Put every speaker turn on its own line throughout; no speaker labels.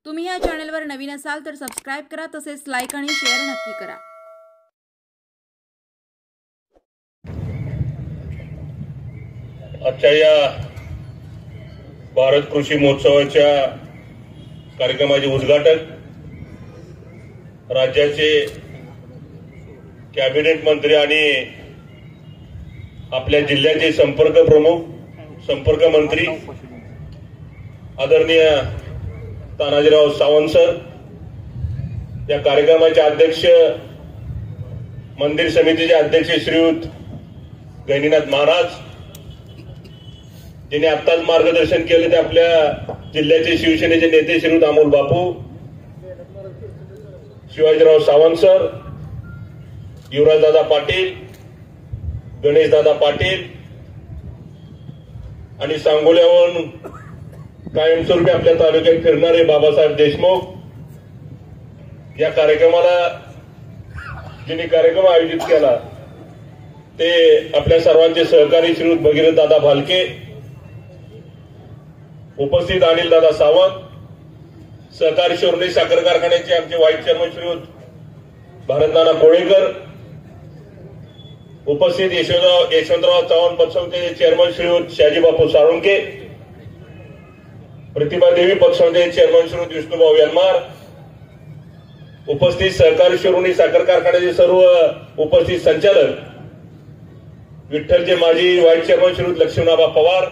तुम्ही या चॅनलवर नवीन असाल तर सबस्क्राइब करा, तसेच लाईक आणि शेअर नक्की करा।
आजच्या या भारत कृषी महोत्सवाच्या कार्यक्रमाचे उद्घाटक राज्याचे कॅबिनेट मंत्री आणि आपल्या जिल्ह्याचे संपर्क मंत्री आदरणीय तानाजीराव सावंत सर, या कार्यक्रमाचे अध्यक्ष मंदिर समितीचे अध्यक्ष श्रीयुत गहिनीनाथ महाराज, जिने आत्ताच मार्गदर्शन केले ते आपल्या जिल्ह्याचे शिवसेनेचे नेते श्रीयुत अमोल बापू, शिवाजीराव सावंत सर, युवराजदादा पाटील, गणेशदादा पाटील आणि सांगोल्यावरून कायमस्वरूपी आपल्या तालुक्यात फिरणारे बाबासाहेब देशमुख, या कार्यक्रमाला जिने कार्यक्रम आयोजित केला ते आपल्या सर्वांचे सहकारी श्रीयुत भगीरथ दादा भालके, उपस्थित अनिल दादा सावंत, सहकारी शिवरणी साखर कारखान्याचे आमचे व्हाईस चेअरमन श्रीयुत भारतनाना कोळेकर, उपस्थित यशवंतराव चव्हाण पतसंस्थेचे चेअरमन श्रीयुत शहाजीबापू साळुंके, प्रतिभा देवी पतसंस्थेचे चेअरमन श्रीयुत विष्णुभाऊ यनमार, उपस्थित सहकारी शिवरणी साखर कारखान्याचे सर्व उपस्थित संचालक, विठ्ठलचे माजी व्हाईस चेअरमन श्रीयुत लक्ष्मणआबा पवार,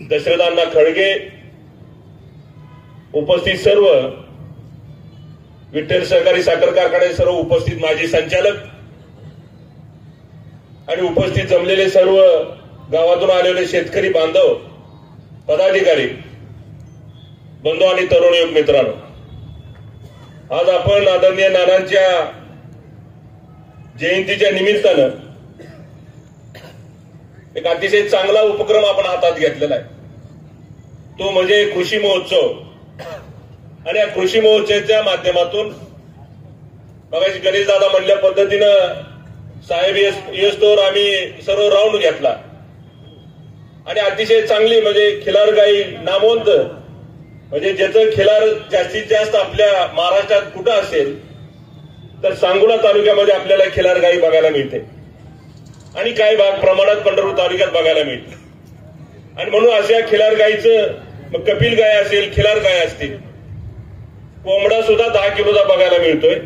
दशरथांना खळगे, उपस्थित सर्व विठ्ठल सहकारी साखर कारखान्याचे सर्व उपस्थित माजी संचालक आणि उपस्थित जमलेले सर्व गावातून आलेले शेतकरी बांधव, पदाधिकारी, बंधू आणि तरुण युवक मित्रांनो, आज आपण आदरणीय नानांच्या जयंतीच्या निमित्तानं एक अतिशय चांगला उपक्रम आपण हातात घेतलेला आहे, तो म्हणजे कृषी महोत्सव। आणि या कृषी महोत्सवाच्या माध्यमातून मगाशी गणेशदादा म्हणल्या पद्धतीनं साहेब येस्तोवर आम्ही सर्व राऊंड घेतला आणि अतिशय चांगली म्हणजे खिलार गाई नामवंत, म्हणजे ज्याचं खिलार जास्तीत जास्त आपल्या महाराष्ट्रात कुठं असेल तर सांगोला तालुक्यामध्ये आपल्याला खिलार गाई बघायला मिळते आणि काही भाग प्रमाणात पंढरपूर तालुक्यात बघायला मिळते। आणि म्हणून अशा खिलार गाईचं मग कपिल गाय असेल, खिलार गाय असतील, कोंबडा सुद्धा 10 किलोचा बघायला मिळतोय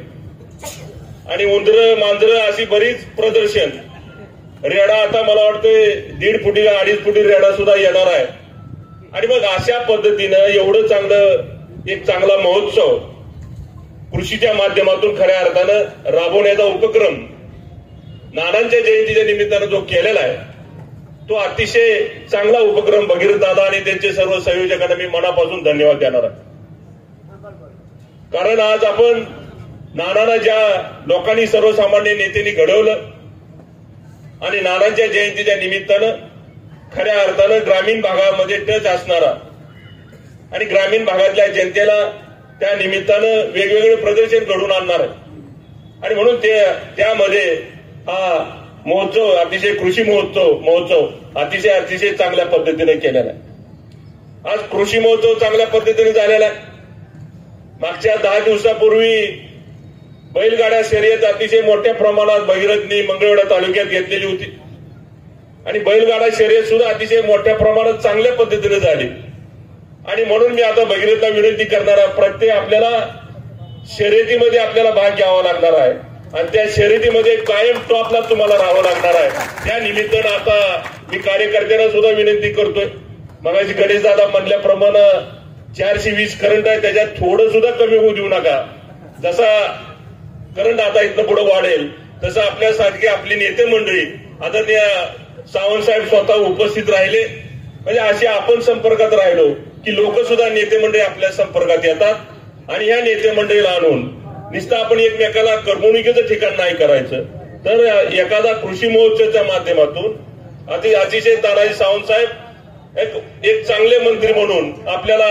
आणि उंदरं मांजरं अशी बरीच प्रदर्शन, रेडा आता मला वाटतंय 1.5 फुटी 2.5 फुटी रेडा सुद्धा येणार आहे। आणि मग अशा पद्धतीनं एवढं एक चांगला महोत्सव कृषीच्या माध्यमातून खऱ्या अर्थानं राबवण्याचा उपक्रम नानांच्या जयंतीच्या निमित्तानं जो केलेला आहे तो अतिशय चांगला उपक्रम भगीरथ दादा आणि त्यांचे सर्व संयोजकांना मी मनापासून धन्यवाद देणार आहे। कारण आज आपण नानांना ज्या लोकांनी सर्वसामान्य नेत्यांनी घडवलं आणि नानांच्या जयंतीच्या निमित्तानं खऱ्या अर्थानं ग्रामीण भागामध्ये टच असणारा आणि ग्रामीण भागातल्या जनतेला त्या निमित्तानं वेगवेगळे प्रदर्शन घडवून आणणार आहे। आणि म्हणून त्यामध्ये हा महोत्सव अतिशय कृषी महोत्सव अतिशय चांगल्या पद्धतीने केलेला आहे। आज कृषी महोत्सव चांगल्या पद्धतीने झालेला आहे। मागच्या 10 दिवसापूर्वी बैलगाड्या शर्यत अतिशय मोठ्या प्रमाणात भगीरथनी मंगळवेढा तालुक्यात घेतलेली होती आणि बैलगाडा शर्यत सुद्धा अतिशय मोठ्या प्रमाणात चांगल्या पद्धतीने झाली। आणि म्हणून मी आता भगीरथला विनंती करणार आहे, प्रत्येक आपल्याला शर्यतीमध्ये आपल्याला भाग घ्यावा लागणार आहे आणि त्या शर्यतीमध्ये कायम टॉपला तुम्हाला राहावं लागणार आहे। त्या निमित्तानं आता मी कार्यकर्त्यांना सुद्धा विनंती करतोय, मगाशी गणेशदादा म्हणल्याप्रमाणे 420 करंट आहे, त्याच्यात थोडं सुद्धा कमी होऊ देऊ नका। जसा करंट आता इथं पुढे वाढेल तसं आपल्यासारखी आपली नेते मंडळी आदरणीय सावंत साहेब स्वतः उपस्थित राहिले, म्हणजे असे आपण संपर्कात राहिलो की लोक सुद्धा नेते मंडळी आपल्या संपर्कात येतात आणि या नेते मंडळीला आणून नुसतं आपण एकमेकाला करमणुकीचं ठिकाण नाही करायचं, तर एखादा कृषी महोत्सवाच्या माध्यमातून अतिशय तानाजी सावंत साहेब एक चांगले मंत्री म्हणून आपल्याला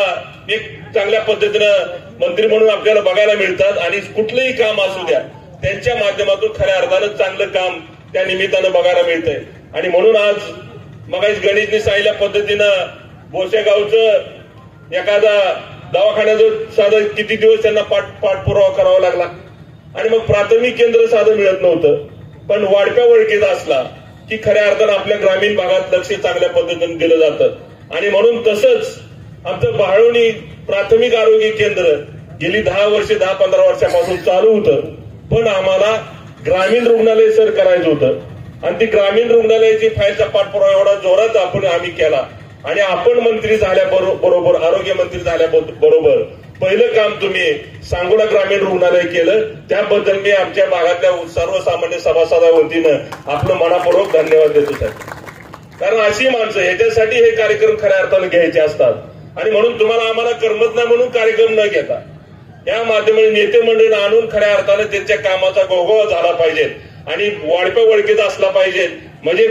एक चांगल्या पद्धतीनं मंत्री म्हणून आपल्याला बघायला मिळतात आणि कुठलंही काम असू द्या त्यांच्या माध्यमातून खऱ्या अर्थानं चांगलं काम त्या निमित्तानं बघायला मिळतंय। आणि म्हणून आज मगाशी गणेशने सांगितल्या पद्धतीनं बोसेगावचं एखादा दवाखान्याचं साधं किती दिवस त्यांना पाठपुरावा करावा लागला आणि मग प्राथमिक केंद्र साधं मिळत नव्हतं. पण वाढप्या वळखीचा असला की खऱ्या अर्थानं आपल्या ग्रामीण भागात लक्ष चांगल्या पद्धतीने दिलं जातं. आणि म्हणून तसंच आमचं बाळवणी प्राथमिक आरोग्य केंद्र गेली 10-15 वर्षापासून चालू होतं. पण आम्हाला ग्रामीण रुग्णालय सर करायचं होतं आणि ती ग्रामीण रुग्णालयाची फाईलचा पाठपुरावा एवढा जोरात आम्ही केला. आणि आपण मंत्री झाल्याबरोबर आरोग्य मंत्री झाल्याबरोबर पहिलं काम तुम्ही सांगोला ग्रामीण रुग्णालय केलं. त्याबद्दल मी आमच्या भागातल्या सर्वसामान्य सभासदा वतीनं आपलं मनापूर्वक धन्यवाद देतो साहेब. कारण अशी माणसं ह्याच्यासाठी हे कार्यक्रम खऱ्या अर्थानं घ्यायचे असतात. आणि म्हणून तुम्हाला आम्हाला करमत नाही म्हणून कार्यक्रम न घेता या माध्यमाने नेते मंडळीला आणून खऱ्या अर्थानं त्यांच्या कामाचा गोगोळा झाला पाहिजे आणि वाढप्या वळखीचा असला पाहिजे. म्हणजे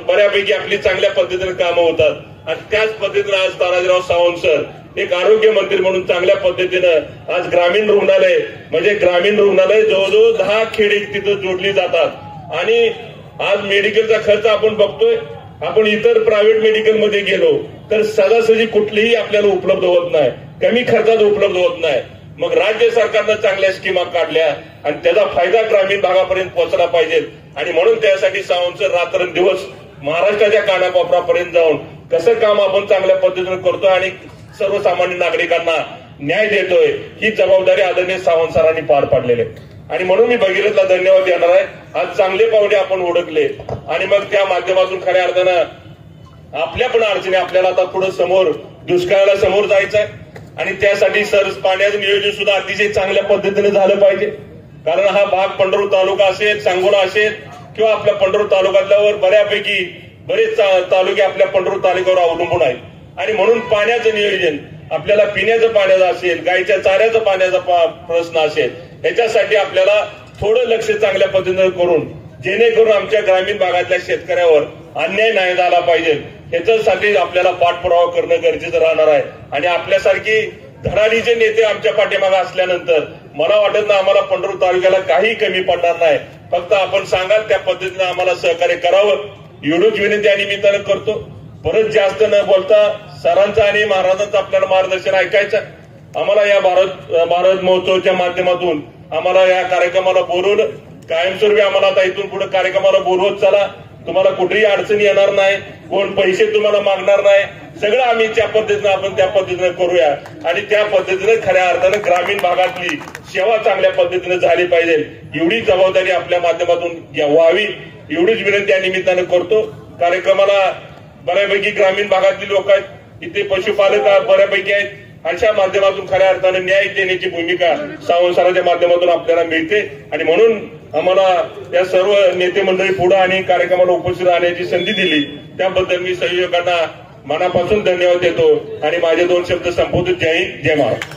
बऱ्यापैकी आपली चांगल्या पद्धतीने कामं होतात. आणि त्याच पद्धतीने आज तानाजीराव सावंत सर एक आरोग्य मंत्री म्हणून चांगल्या पद्धतीनं आज ग्रामीण रुग्णालय म्हणजे ग्रामीण रुग्णालय जवळजवळ 10 खेडे तिथं जोडली जातात. आणि आज मेडिकलचा खर्च आपण बघतोय. आपण इतर प्रायव्हेट मेडिकलमध्ये गेलो तर सहजासहजी कुठलीही आपल्याला उपलब्ध होत नाही, कमी खर्चात उपलब्ध होत नाही. मग राज्य सरकारनं चांगल्या स्कीमा काढल्या आणि त्याचा फायदा ग्रामीण भागापर्यंत पोहोचला पाहिजे. आणि म्हणून त्यासाठी सावंत सर रात्रंदिवस महाराष्ट्राच्या कानाकोपऱ्यापर्यंत जाऊन कसं काम आपण चांगल्या पद्धतीने करतोय आणि सर्वसामान्य नागरिकांना न्याय देतोय ही जबाबदारी आदरणीय सावंत सरांनी पार पाडलेली आहे. आणि म्हणून मी भगीरथला धन्यवाद देणार आहे. आज चांगले पावले आपण ओळखले आणि मग त्या माध्यमातून खऱ्या अर्थानं आपल्या पण अडचणी आपल्याला आता पुढे समोर दुष्काळाला समोर जायचं आहे. आणि त्यासाठी सर पाण्याचं नियोजन सुद्धा अतिशय चांगल्या पद्धतीने झालं पाहिजे. कारण हा भाग पंढरपूर तालुका असेल, सांगोला असेल किंवा आपल्या पंढरपूर तालुक्यातल्यावर बऱ्यापैकी बरेच तालुके आपल्या पंढरपूर तालुक्यावर अवलंबून आहेत. आणि म्हणून पाण्याचं नियोजन आपल्याला पिण्याचं पाण्याचं असेल, गायच्या चाऱ्याचं पाण्याचा प्रश्न असेल, याच्यासाठी आपल्याला थोडं लक्ष चांगल्या पद्धतीने करून जेणेकरून आमच्या ग्रामीण भागातल्या शेतकऱ्यावर अन्याय नाही झाला पाहिजे ह्याच्यासाठी आपल्याला पाठपुरावा करणं गरजेचं राहणार आहे. आणि आपल्यासारखी धडाडीचे नेते आमच्या पाठीमागे असल्यानंतर मला वाटत ना आम्हाला पंढरपूर तालुक्याला काही कमी पडणार नाही. फक्त आपण सांगाल त्या पद्धतीने आम्हाला सहकार्य करावं एवढीच विनंती या निमित्तानं करतो. परत जास्त न बोलता सरांचं आणि महाराजांचं आपल्याला मार्गदर्शन ऐकायचं. आम्हाला या भारत महोत्सवाच्या माध्यमातून आम्हाला या कार्यक्रमाला बोलवलं. कायमस्वरूपी आम्हाला आता इथून पुढे कार्यक्रमाला बोलवत चला. तुम्हाला कुठेही अडचणी येणार नाही, कोण पैसे तुम्हाला मागणार नाही. सगळं आम्ही त्या पद्धतीनं आपण त्या पद्धतीनं करूया आणि त्या पद्धतीने खऱ्या अर्थानं ग्रामीण भागातली सेवा चांगल्या पद्धतीने झाली पाहिजे एवढी जबाबदारी आपल्या माध्यमातून व्हावी एवढीच विनंती या निमित्तानं करतो. कार्यक्रमाला बऱ्यापैकी ग्रामीण भागातली लोक आहेत, इथे पशुपालक बऱ्यापैकी आहेत. अशा माध्यमातून खऱ्या अर्थानं न्याय देण्याची भूमिका सावंत सरांच्या माध्यमातून आपल्याला मिळते. आणि म्हणून आम्हाला या सर्व नेते मंडळी पुढे आणि कार्यक्रमाला उपस्थित राहण्याची संधी दिली त्याबद्दल मी संयोजकांना मनापासून धन्यवाद देतो आणि माझे 2 शब्द संबोधित. जय हिंद, जय महाराष्ट्र.